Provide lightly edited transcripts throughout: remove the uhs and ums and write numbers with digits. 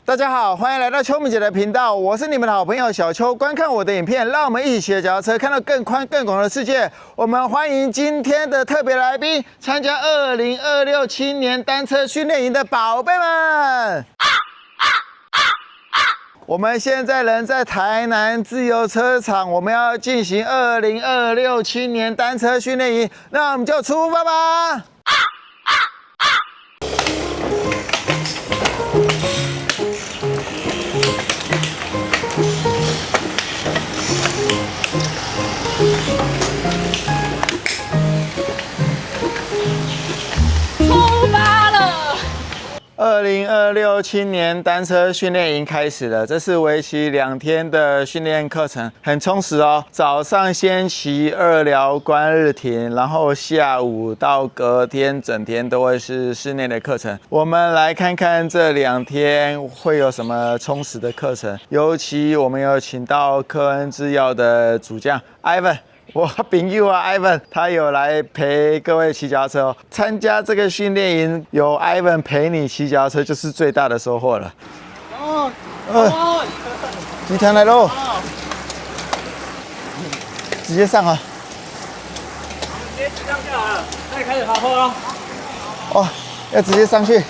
大家好，欢迎来到邱明姐的频道，我是你们的好朋友小邱。观看我的影片，让我们一起学脚踏车，看到更宽更广的世界。我们欢迎今天的特别来宾，参加2026青年单车训练营的宝贝们。我们现在人在台南自由车场，我们要进行2026青年单车训练营，那我们就出发吧。2026青年单车训练营开始了，这是为期2天的训练课程，很充实哦。早上先骑二寮观日亭，然后下午到隔天整天都会是室内的课程。我们来看看这2天会有什么充实的课程，尤其我们有请到科恩制药的主将 Ivan。我朋友啊 ，Ivan， 他有来陪各位骑脚踏车哦。参加这个训练营，有 Ivan 陪你骑脚踏车，就是最大的收获了。集团来喽！直接上啊！直接上就好了，可以开始爬坡了。哦，要直接上去。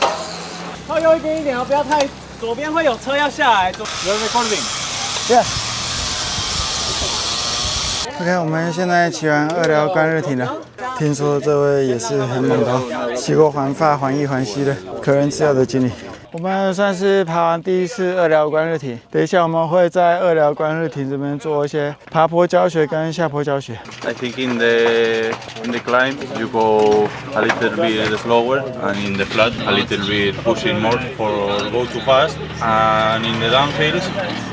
靠右一边一点哦，不要太左边会有车要下来。有人 recording。OK， 我们现在骑完二寮观日亭了。听说这位也是很猛的，骑过环法、环意、环西的科恩制药的经理。我们算是爬完第一次二寮观日亭，等一下我们会在二寮观日亭这边做一些爬坡教学跟下坡教学。 I think in the climb you go a little bit slower, and in the flat a little bit pushing more for go too fast, and in the downhills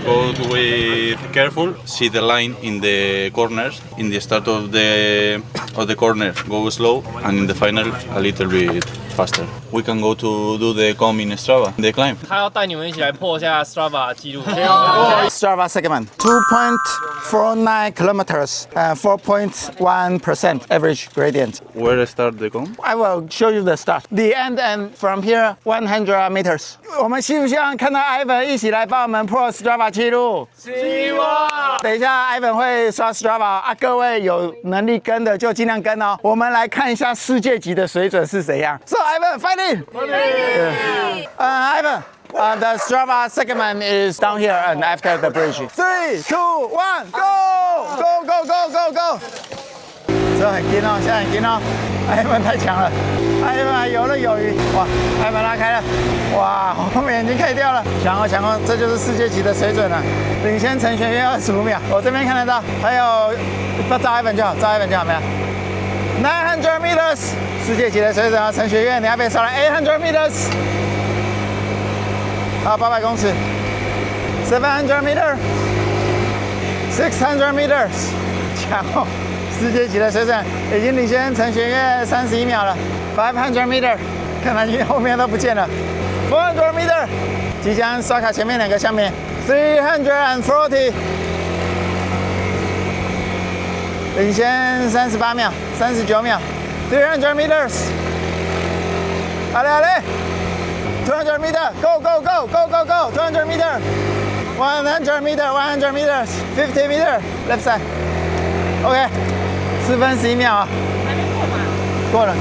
go with careful. See the line in the corners. In the start of the corner go slow, and in the final a little bit faster. We can go to do the comb in Strava, the climb. 他要带你们一起来破一下 Strava 记录。Strava segment 2.49 kilometers, 4.1% average gradient. Where start the comb? I will show you the start, the end, and from here 100 meters. 我们希不希望看到 Ivan 一起来帮我们破 Strava 记录？希望。等一下 Ivan 会刷 Strava 啊，各位有能力跟的就尽量跟哦。我们来看一下世界级的水准是怎样。So Ivan, fighting! Ivan. The Strava segment is down here and after the bridge. 3, 2, 1, go! Go, go, go, go, go! 这很紧哦，现在很紧哦。Ivan 太强了，Ivan 还游刃有余。哇，Ivan 拉开了，哇，后面已经 K 掉了，强哦强哦，这就是世界级的水准了，领先陈璇约25秒。我这边看得到，还有照 Ivan 就好，照 Ivan 就好，没有？900 meters， 世界级的水准啊！陈学院，你要被刷了800 meters， 好，800公尺，700 meter， 600 meters， 强哦！世界级的水准，已经领先陈学院31秒了。500 meter， 看来你后面都不见了。400 meter， 即将刷卡前面2个项目。340， 领先38秒、39秒。300 meters， 好嘞好嘞。200 meter， go go go go go go， 200 meter， 100 meter， 100 meters， 50 meter left side。OK。4分11秒啊！还没过吗？过了。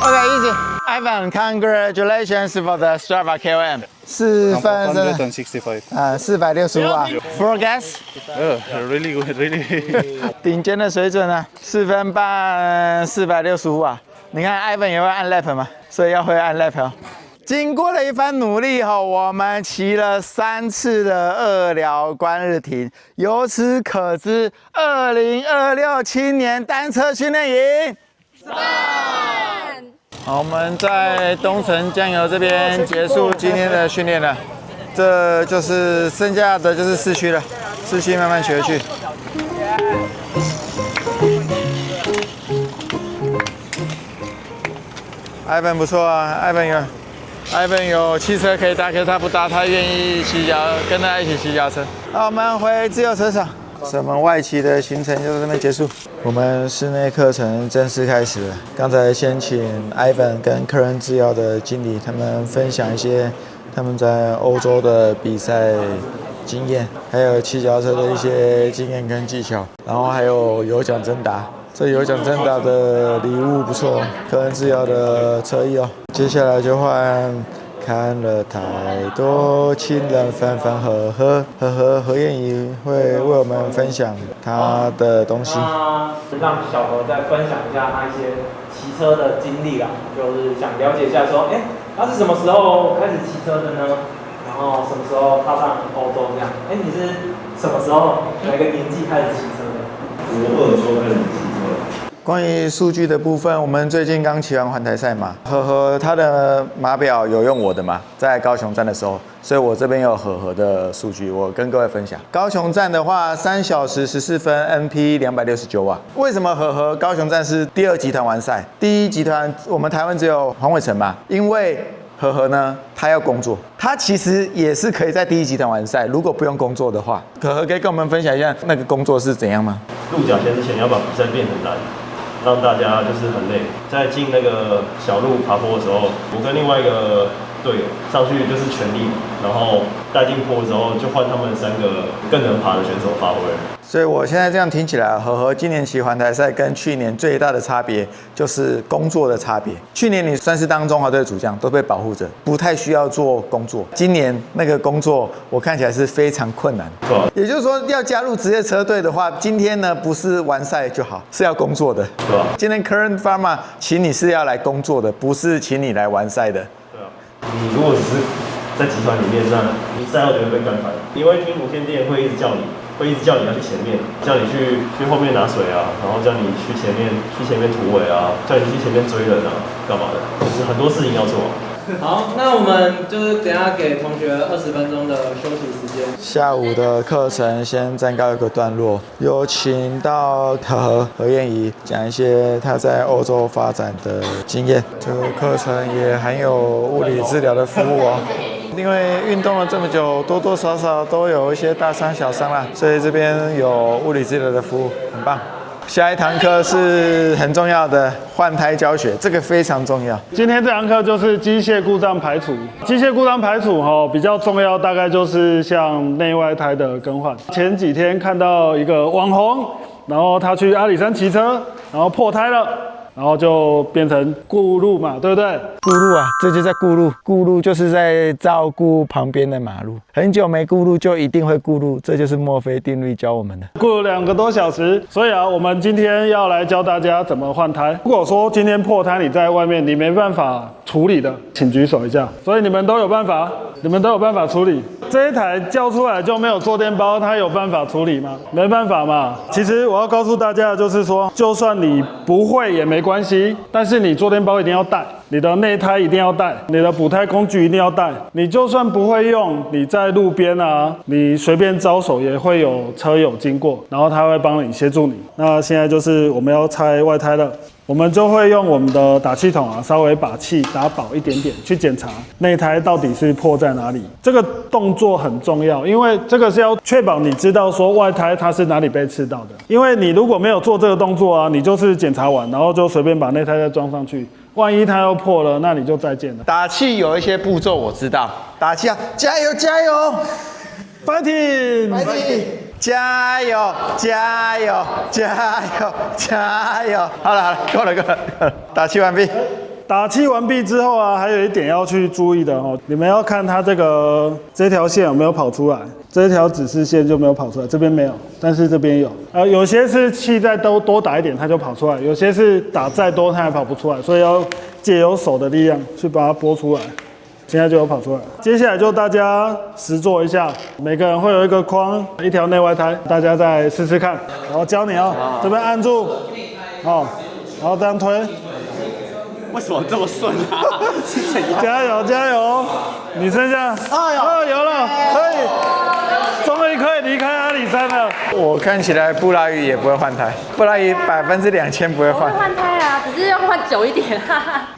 OK， easy。Ivan, congratulations for the Strava KOM。4分真的。165. 465啊。Full gas。Really good, really. 顶尖的水准啊，4分半465啊。你看 Ivan 也会按 lap 吗？所以要会按 lap 哦。经过了一番努力后，我们骑了3次的二寮观日亭，由此可知，2026青年单车训练营上。好，我们在东城酱油这边结束今天的训练了，这就是剩下的就是市区了，市区慢慢学去。Ivan 不错啊 ，Ivan 有汽车可以搭，可是他不搭，他愿意跟大家一起骑脚车。那我们回自由车场，我们外骑的行程就到这边结束。我们室内课程正式开始了。刚才先请 Ivan 跟科恩制药的经理他们分享一些他们在欧洲的比赛经验，还有骑脚车的一些经验跟技巧，然后还有有奖征答。这有奖征答的礼物不错，个人制药的车衣哦。接下来就换看了太多情人分分合合，何燕怡会为我们分享她的东西。让小何再分享一下他一些骑车的经历啦，就是想了解一下说，他是什么时候开始骑车的呢？然后什么时候踏上欧洲这样？你是什么时候哪个年纪开始骑车的？我20岁开始骑车。关于数据的部分，我们最近刚骑完环台赛嘛，他的码表有用我的嘛，在高雄站的时候，所以我这边有的数据，我跟各位分享。高雄站的话，3小时14分 ，NP 269瓦。为什么高雄站是第2集团完赛？第1集团我们台湾只有黄伟成嘛，因为呢，他要工作，他其实也是可以在第1集团完赛，如果不用工作的话。可以跟我们分享一下那个工作是怎样吗？入甲线之前要把比赛变很难，让大家就是很累。在进那个小路爬坡的时候，我跟另外一个队友上去就是全力，然后带进坡之后就换他们3个更能爬的选手发挥。所以我现在这样听起来，今年骑环台赛跟去年最大的差别就是工作的差别。去年你算是当中华队主将，都被保护着，不太需要做工作。今年那个工作我看起来是非常困难。也就是说，要加入职业车队的话，今天呢不是完赛就好，是要工作的。对啊。今天 Current Pharma 请你是要来工作的，不是请你来完赛的。对啊。你如果只是在集团里面，那你赛后就会被干翻，因为军无线电会一直叫你要去前面，叫你去后面拿水啊，然后叫你去前面突围啊，叫你去前面追人啊，干嘛的？就是很多事情要做。好，那我们就是等一下给同学20分钟的休息时间。下午的课程先暂告一个段落，有请到何燕怡讲一些她在欧洲发展的经验。这个课程也含有物理治疗的服务哦。因为运动了这么久，多多少少都有一些大伤小伤啦，所以这边有物理治疗的服务，很棒。下一堂课是很重要的换胎教学，这个非常重要。今天这堂课就是机械故障排除。机械故障排除比较重要，大概就是像内外胎的更换。前几天看到一个网红，然后他去阿里山骑车，然后破胎了。然后就变成顾路嘛，对不对？顾路啊，这就在顾路。顾路就是在照顾旁边的马路。很久没顾路，就一定会顾路，这就是墨菲定律教我们的。顾了2个多小时，所以我们今天要来教大家怎么换胎。如果说今天破胎你在外面你没办法处理的，请举手一下。所以你们都有办法处理。这一台叫出来就没有坐垫包，它有办法处理吗？没办法嘛。其实我要告诉大家的就是说，就算你不会也没关系，但是你坐垫包一定要带，你的内胎一定要带，你的补胎工具一定要带。你就算不会用，你在路边你随便招手也会有车友经过，然后他会帮你协助你。那现在就是我们要拆外胎了。我们就会用我们的打气筒稍微把气打饱一点点，去检查内胎到底是破在哪里。这个动作很重要，因为这个是要确保你知道说外胎它是哪里被刺到的。因为你如果没有做这个动作你就是检查完，然后就随便把内胎再装上去，万一它要破了，那你就再见了。打气有一些步骤我知道，打气加油加油 ，fighting， 加油加油加油加油！好了，够了，打气完毕。打气完毕之后还有一点要去注意的你们要看它这条线有没有跑出来，这条指示线就没有跑出来，这边没有，但是这边有。有些是气再多打一点它就跑出来，有些是打再多它也跑不出来，所以要借由手的力量去把它拨出来。现在就有跑出来，接下来就大家实做一下，每个人会有一个框，一条内外胎，大家再试试看。然后教你这边按住，然后这样推。为什么这么顺啊？是怎样？加油加油！你剩下有了，可以，终于可以离开阿里山了。我看起来布拉鱼也不会换胎，布拉鱼2000%不会换。我会换胎只是要换久一点。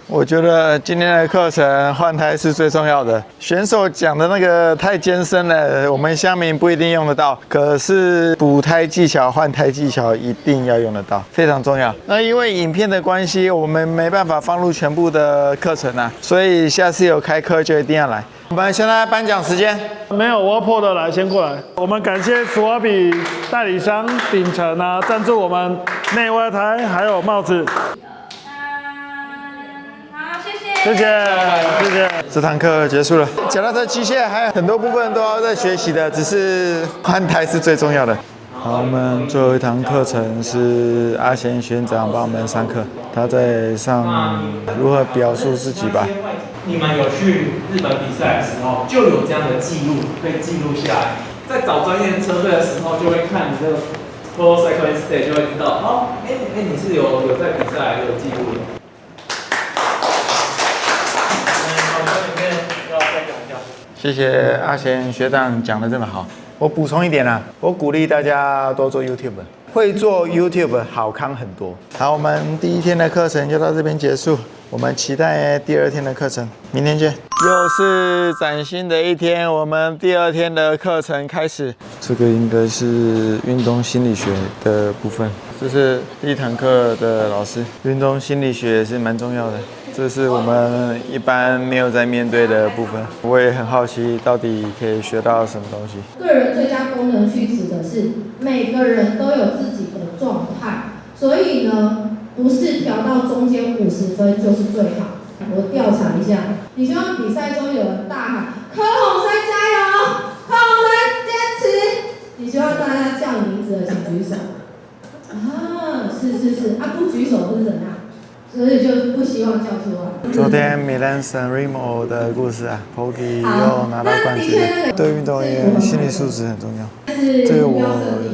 我觉得今天的课程换胎是最重要的。选手讲的那个太艰深了，我们乡民不一定用得到。可是补胎技巧、换胎技巧一定要用得到，非常重要。那因为影片的关系，我们没办法放入全部的课程所以下次有开课就一定要来。我们现在颁奖时间。没有，我要破的来，先过来。我们感谢史瓦比代理商鼎成啊，赞助我们内外台还有帽子。好，谢谢。谢谢，谢谢。这堂课结束了，脚踏车机械还有很多部分都要在学习的，只是换胎是最重要的。好，我们最后一堂课程是阿贤学长帮我们上课，他在上如何表述自己吧。你们有去日本比赛的时候，就有这样的记录被记录下来。在找专业车队的时候，就会看你这个 Pro Cycling State， 就会知道哦，你是有在比赛有记录的。谢谢阿贤学长讲的这么好。我补充一点啦，我鼓励大家多做 YouTube， 会做 YouTube 好康很多。好，我们第一天的课程就到这边结束，我们期待第二天的课程，明天见。又是崭新的一天，我们第二天的课程开始。这个应该是运动心理学的部分，这是第一堂课的老师。运动心理学是蛮重要的。这是我们一般没有在面对的部分，我也很好奇到底可以学到什么东西。个人最佳功能区指的是每个人都有自己的状态，所以呢，不是调到中间50分就是最好。我调查一下，你希望比赛中有人大喊“柯鸿生加油，柯鸿生坚持”，你希望大家叫你名字的请举手。啊，是，不举手是怎样？所以就不希望叫出来。昨天米兰San Remo的故事啊 ，Poggi 又拿到冠军。对运动员心理素质很重要。这个我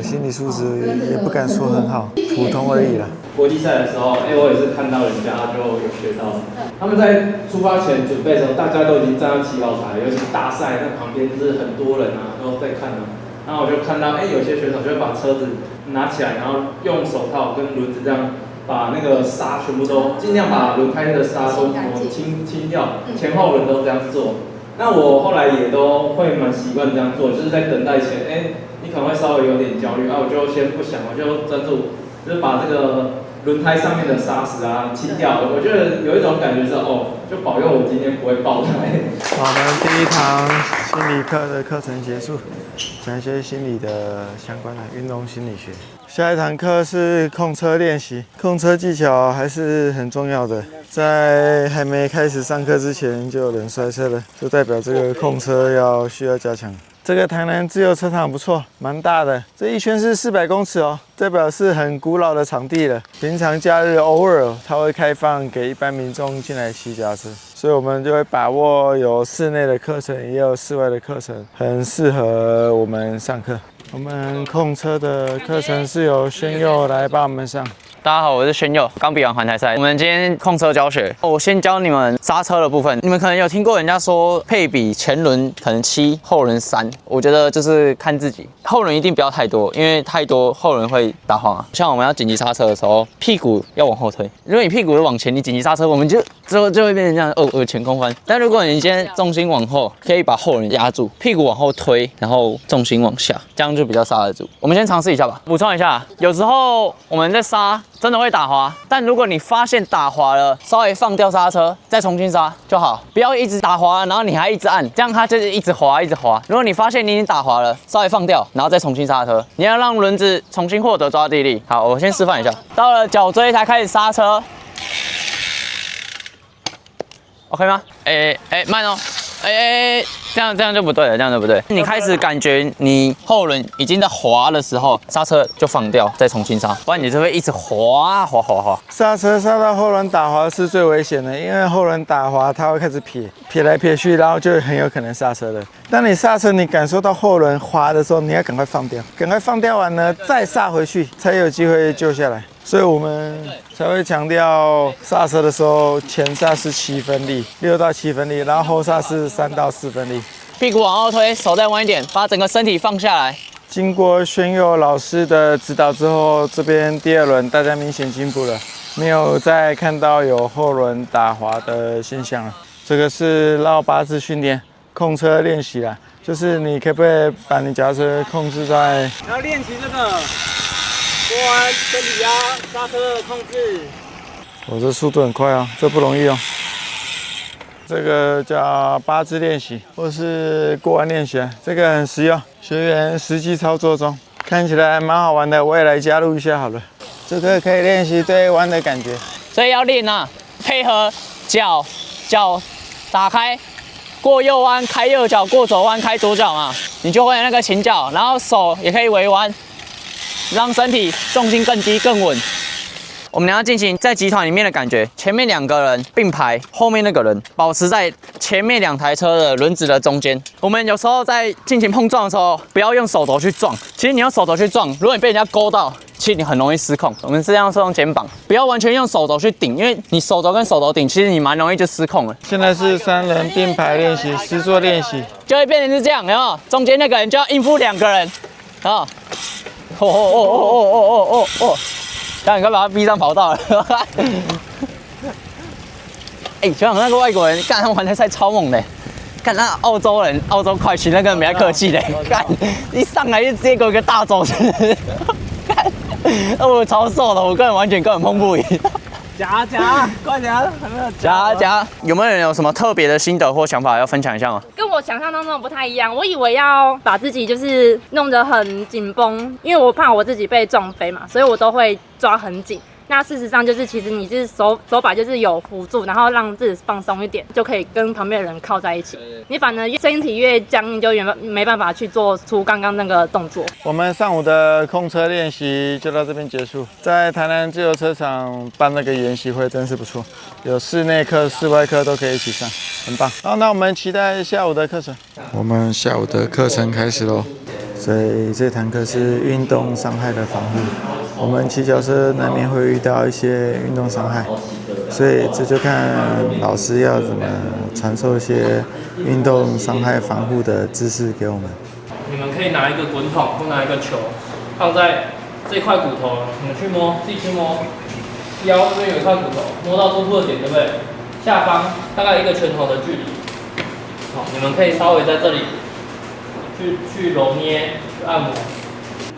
心理素质也不敢说很好，普通而已啦。国际赛的时候，我也是看到人家就有学到，他们在出发前准备的时候，大家都已经站上起跑台，尤其大赛那旁边就是很多人啊都在看啊。然后我就看到，有些选手就会把车子拿起来，然后用手套跟轮子这样。把那个沙全部都尽量把轮胎的沙都清掉，前后轮都这样做。那我后来也都会蛮习惯这样做，就是在等待前，你可能会稍微有点焦虑，我就先不想，我就专注，就是把这个轮胎上面的沙石啊清掉。我觉得有一种感觉是，就保佑我今天不会爆胎。我们第一堂心理课的课程结束，讲一些心理的相关的运动心理学。下一堂课是控车练习，控车技巧还是很重要的。在还没开始上课之前就有人摔车了，就代表这个控车需要加强。这个台南自由车场不错，蛮大的，这一圈是400公尺哦，代表是很古老的场地了。平常假日偶尔它会开放给一般民众进来骑脚踏车，所以我们就会把握有室内的课程，也有室外的课程，很适合我们上课。我们控车的课程是由宣佑来帮我们上。大家好，我是宣佑，刚比完环台赛。我们今天控车教学，我先教你们刹车的部分。你们可能有听过人家说配比前轮可能7，后轮3。我觉得就是看自己，后轮一定不要太多，因为太多后轮会打晃啊。像我们要紧急刹车的时候，屁股要往后推。如果你屁股往前，你紧急刹车，我们就会变成这样，耳前空翻。但如果你今天重心往后，可以把后轮压住，屁股往后推，然后重心往下，这样就比较刹得住。我们先尝试一下吧。补充一下，有时候我们在刹。真的会打滑，但如果你发现打滑了，稍微放掉刹车，再重新刹就好，不要一直打滑，然后你还一直按，这样它就是一直滑一直滑。如果你发现你已经打滑了，稍微放掉，然后再重新刹车，你要让轮子重新获得抓地力。好，我先示范一下，到了脚椎才开始刹车 ，OK 吗？慢哦。这样就不对了，这样就不对。你开始感觉你后轮已经在滑的时候，刹车就放掉，再重新刹，不然你就会一直滑。刹车刹到后轮打滑是最危险的，因为后轮打滑它会开始撇来撇去，然后就很有可能刹车了。当你刹车，你感受到后轮滑的时候，你要赶快放掉，赶快放掉完呢，再刹回去，才有机会救下来。所以我们才会强调刹车的时候，前刹是7分力，6到7分力，然后后刹是3到4分力。屁股往后推，手再弯一点，把整个身体放下来。经过宣佑老师的指导之后，这边第2轮大家明显进步了，没有再看到有后轮打滑的现象了。这个是绕8字训练，控车练习啦，就是你可不可以把你脚踏车控制在？要练习这个。过弯、身体压、刹车的控制。我这速度很快啊，这不容易哦。这个叫八字练习，或是过弯练习，这个很实用，学员实际操作中，看起来蛮好玩的，我也来加入一下好了。这个可以练习对弯的感觉，所以要练啊，配合脚打开，过右弯开右脚，过左弯开左脚嘛，你就会有那个倾角，然后手也可以微弯，让身体重心更低更稳。我们要进行在集团里面的感觉，前面2个人并排，后面那个人保持在前面2台车的轮子的中间。我们有时候在进行碰撞的时候，不要用手肘去撞。其实你用手肘去撞，如果你被人家勾到，其实你很容易失控。我们是这样用肩膀，不要完全用手肘去顶，因为你手肘跟手肘顶，其实你蛮容易就失控了。现在是3人并排练习，实作练习，就会变成是这样，有没有？中间那个人就要应付2个人，啊，刚你快把他逼上跑道了。哎，想想那个外国人，干他们环台赛超猛的，干那澳洲人，澳洲快骑那个没太客气的，干一上来就直接给我一个大走势，干，我超瘦的，我根本碰不赢。夹，快点，还没有夹，有没有人有什么特别的心得或想法要分享一下吗？跟我想象当中的不太一样，我以为要把自己就是弄得很紧绷，因为我怕我自己被撞飞嘛，所以我都会抓很紧。那事实上就是，其实你是手把就是有辅助，然后让自己放松一点，就可以跟旁边的人靠在一起。你反而身体越僵硬，就没办法去做出刚刚那个动作。我们上午的控车练习就到这边结束，在台南自由车场办那个研习会真是不错，有室内课、室外课都可以一起上，很棒。好，那我们期待下午的课程。我们下午的课程开始喽。所以这堂课是运动伤害的防护。我们骑脚车难免会遇到一些运动伤害，所以这就看老师要怎么传授一些运动伤害防护的知识给我们。你们可以拿一个滚筒或拿一个球，放在这块骨头，你们去摸，自己去摸。腰这边有一块骨头，摸到突出的点，对不对？下方大概1个拳头的距离。好，你们可以稍微在这里去揉捏、去按摩。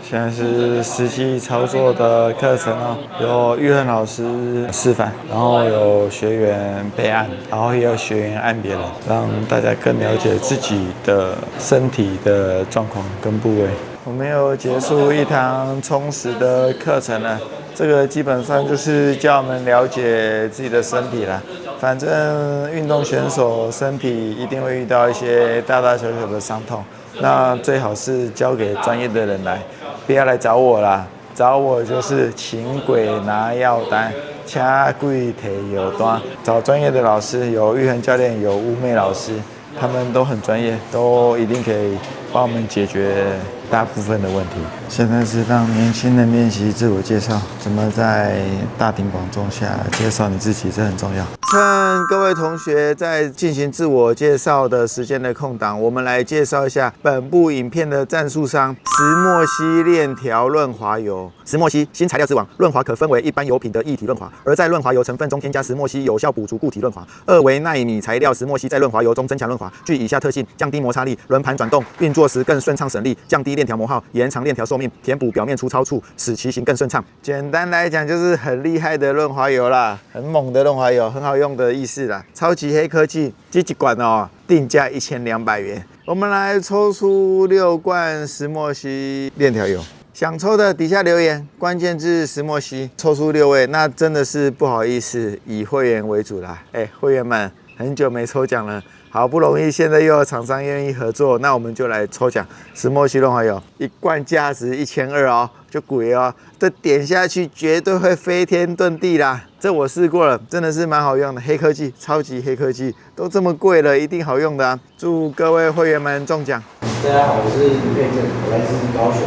现在是实际操作的课程哦，有玉恒老师示范，然后有学员备案，然后也有学员按别人，让大家更了解自己的身体的状况跟部位。我们有结束一堂充实的课程了，这个基本上就是教我们了解自己的身体啦。反正运动选手身体一定会遇到一些大大小小的伤痛，那最好是交给专业的人来。不要来找我啦，找我就是请鬼拿药单，掐鬼提药单。找专业的老师，有玉恒教练，有乌妹老师，他们都很专业，都一定可以帮我们解决大部分的问题。现在是让年轻人练习自我介绍，怎么在大庭广众下介绍你自己，这很重要。趁各位同学在进行自我介绍的时间的空档，我们来介绍一下本部影片的赞助商石墨烯链条润滑油。石墨烯，新材料之王，润滑可分为一般油品的液体润滑，而在润滑油成分中添加石墨烯，有效补足固体润滑。2为奈米材料，石墨烯在润滑油中增强润滑，具以下特性：降低摩擦力，轮盘转动运作时更顺畅省力，降低链条磨耗，延长链条寿命，填补表面粗糙处，使骑行更顺畅。简单来讲，就是很厉害的润滑油啦，很猛的润滑油，很好用的意思啦。超级黑科技，这一罐哦，定价1200元。我们来抽出6罐石墨烯链条油。想抽的底下留言，关键字石墨烯，抽出6位，那真的是不好意思，以会员为主啦。会员们很久没抽奖了，好不容易现在又有厂商愿意合作，那我们就来抽奖。石墨烯润滑油1罐价值1200哦，就贵哦，这点下去绝对会飞天遁地啦。这我试过了，真的是蛮好用的，黑科技，超级黑科技，都这么贵了，一定好用的啊！祝各位会员们中奖。大家好，我是李佩正，我来自高雄。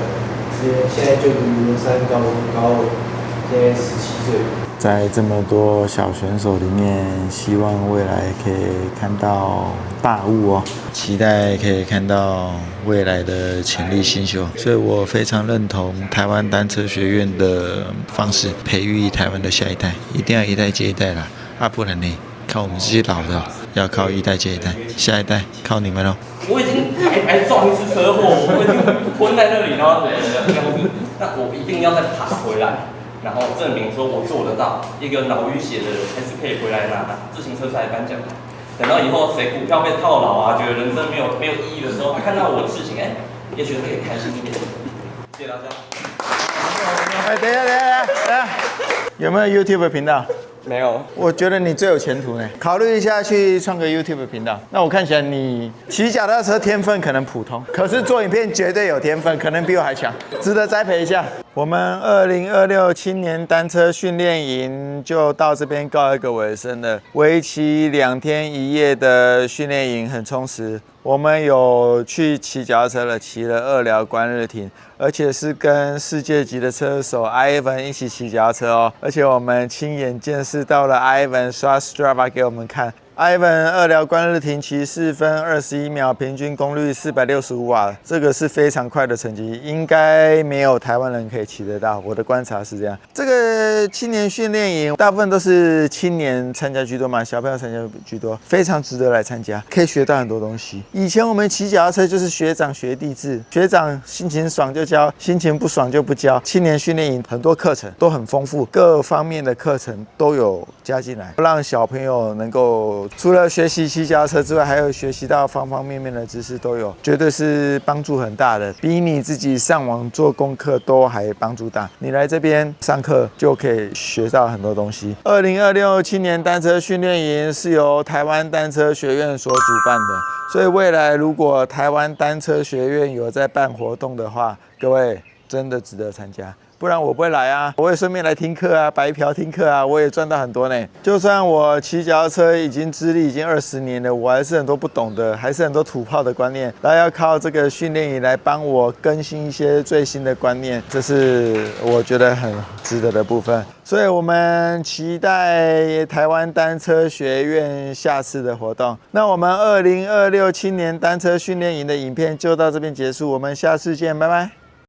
现在就读3高，现在17岁。在这么多小选手里面，希望未来可以看到大物哦，期待可以看到未来的潜力新秀。所以我非常认同台湾单车学院的方式，培育台湾的下一代，一定要一代接一代啦，不然呢，靠我们这些老的，要靠一代接一代，下一代靠你们喽。我已经还撞一次车祸，我已经昏在那里，然后这样子，那我一定要再爬回来，然后证明说我做得到。一个脑淤血的人还是可以回来拿自行车才颁奖。等到以后谁股票被套牢啊，觉得人生没有意义的时候，他看到我的事情，也许可以开心一点。谢谢大家。等一下，有没有 YouTube 频道？没有，我觉得你最有前途呢，考虑一下去创个 YouTube 频道。那我看起来你骑脚踏车天分可能普通，可是做影片绝对有天分，可能比我还强，值得栽培一下。我们2026青年单车训练营就到这边告一个尾声了，为期2天1夜的训练营很充实。我们有去骑脚踏车了，骑了2寮观日亭，而且是跟世界级的车手 Ivan 一起骑脚踏车哦，而且我们亲眼见识到了 Ivan 刷 Strava 给我们看。Ivan 2寮观日亭骑4分21秒，平均功率465瓦，这个是非常快的成绩，应该没有台湾人可以骑得到。我的观察是这样。这个青年训练营大部分都是青年参加居多嘛，小朋友参加居多，非常值得来参加，可以学到很多东西。以前我们骑脚踏车就是学长学弟制，学长心情爽就教，心情不爽就不教。青年训练营很多课程都很丰富，各方面的课程都有加进来，让小朋友能够除了学习骑脚踏车之外，还有学习到方方面面的知识都有，绝对是帮助很大的，比你自己上网做功课都还帮助大。你来这边上课就可以学到很多东西。2026青年单车训练营是由台湾单车学院所主办的，所以未来如果台湾单车学院有在办活动的话，各位真的值得参加。不然我不会来啊，我也顺便来听课啊，白嫖听课啊，我也赚到很多呢。就算我骑脚踏车已经资历已经20年了，我还是很多不懂的，还是很多土炮的观念，然后要靠这个训练营来帮我更新一些最新的观念，这是我觉得很值得的部分。所以我们期待台湾单车学院下次的活动。那我们2026青年单车训练营的影片就到这边结束，我们下次见，拜拜。